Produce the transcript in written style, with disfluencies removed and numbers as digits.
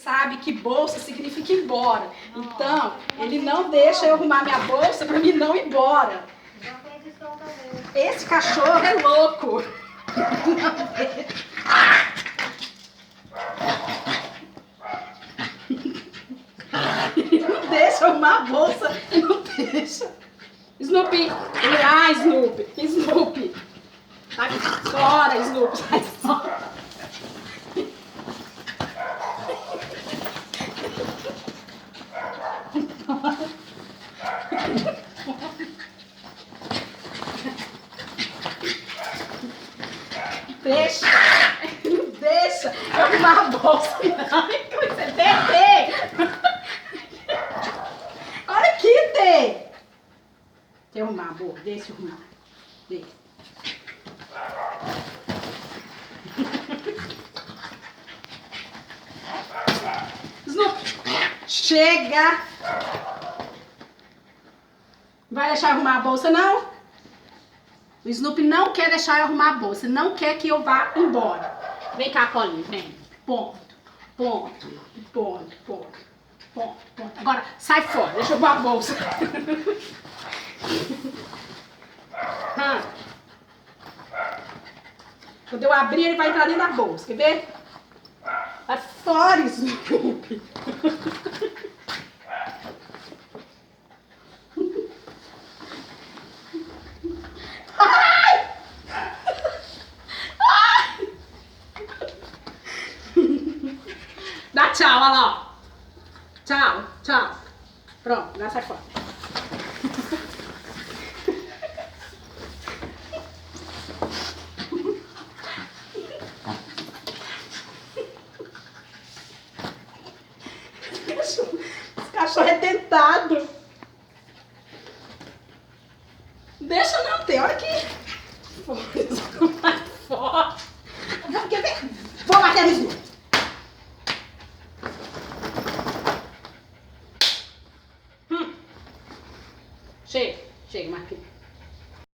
Sabe que bolsa significa ir embora. Então, ele não deixa eu arrumar minha bolsa pra mim não ir embora. Esse cachorro é louco. Ele não deixa eu arrumar a bolsa. Ele não deixa. Snoopy. Ah, Snoopy. Snoopy. Sai fora, Snoopy. Sai fora. Deixa, não deixa eu arrumar a bolsa, não. Você bebê. Olha aqui, Tê. Deixa eu arrumar a bolsa, deixa eu arrumar. Deixa. Snoopy, chega. Vai deixar eu arrumar a bolsa, não? O Snoopy não quer deixar eu arrumar a bolsa, não quer que eu vá embora. Vem cá, colinho, vem. Ponto, ponto, ponto, ponto, ponto, ponto. Agora, sai fora, deixa eu arrumar a bolsa. Quando eu abrir, ele vai entrar dentro da bolsa, quer ver? Vai fora, Snoopy. Dá tchau, olha lá. Tchau, tchau. Pronto, agora sai fora. Esse cachorro é tentado. Deixa não ter, olha aqui. Vai fora. Quer ver? Vou bater no Snoopy. Chega, chega, Marquinhos.